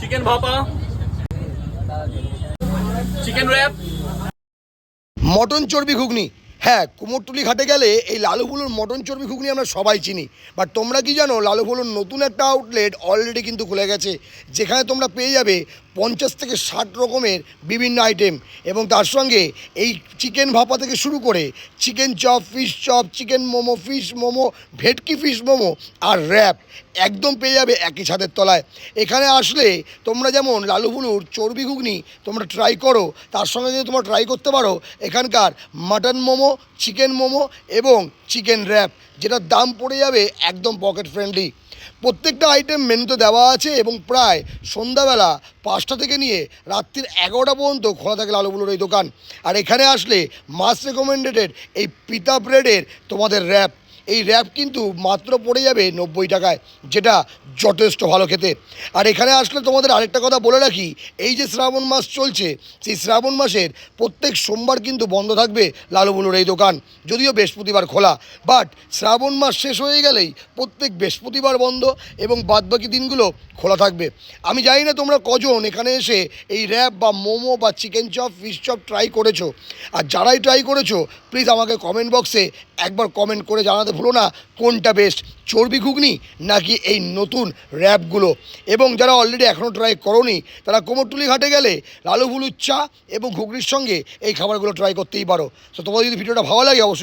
Chicken ভাপা, chicken rap, mutton চর্বি ঘুগনি। হ্যাঁ, কুমোরটুলি ঘাটে গেলে এই লালুফুলুর মটন চর্বি ঘুগনি আমরা সবাই চিনি। বাট তোমরা কি জানো, লালুফুলুর নতুন একটা আউটলেট অলরেডি কিন্তু খুলে গেছে, যেখানে তোমরা পেয়ে যাবে 50 থেকে 60 রকমের বিভিন্ন আইটেম, এবং তার সঙ্গে এই চিকেন ভাপা থেকে শুরু করে chicken chop, fish chop, chicken momo, fish momo, ভেটকি ফিশ মোমো আর র্যাপ একদম পেয়ে যাবে একই ছাদের তলায়। এখানে আসলে তোমরা যেমন লালুফুলুর চর্বি ঘুগনি তোমরা ট্রাই করো, তার সঙ্গে যদি তোমরা ট্রাই করতে পারো এখানকার মাটন মোমো, চিকেন মোমো এবং চিকেন র্যাপ, যেটার দাম পড়ে যাবে একদম পকেট ফ্রেন্ডলি। প্রত্যেকটা আইটেম মেনুতে দেওয়া আছে এবং প্রায় সন্ধ্যাবেলা 5টা থেকে নিয়ে রাত্রির 11টা পর্যন্ত খোলা থাকে লালুফুলুর এই দোকান। আর এখানে আসলে মাস্ট রেকমেন্ডেডেড এই পিতা ব্রেডের তোমাদের র্যাপ, এই র্যাপ কিন্তু মাত্র পড়ে যাবে 90 টাকায়, যেটা যথেষ্ট ভালো খেতে। আর এখানে আসলে তোমাদের আরেকটা কথা বলে রাখি, এই যে শ্রাবণ মাস চলছে, সেই শ্রাবণ মাসের প্রত্যেক সোমবার কিন্তু বন্ধ থাকবে লালুফুলুর এই দোকান, যদিও বৃহস্পতিবার খোলা। বাট শ্রাবণ মাস শেষ হয়ে গেলেই প্রত্যেক বৃহস্পতিবার বন্ধ এবং বাদবাকি দিনগুলো খোলা থাকবে। আমি জানি না তোমরা কজন এখানে এসে এই র্যাপ বা মোমো বা chicken chop, fish chop try করেছো। আর যারাই ট্রাই করেছো প্লিজ আমাকে কমেন্ট বক্সে একবার কমেন্ট করে জানাতে ভুলো না কোনটা বেস্ট, চর্বি ঘুগনি নাকি এই নতুন র্যাপগুলো। এবং যারা অলরেডি এখনও ট্রাই করোনি তারা কুমোরটুলি ঘাটে গেলে লালুফুলুর চা এবং ঘুগনির সঙ্গে এই খাবারগুলো ট্রাই করতেই পারো। তো তোমাদের যদি ভিডিওটা ভালো লাগে অবশ্যই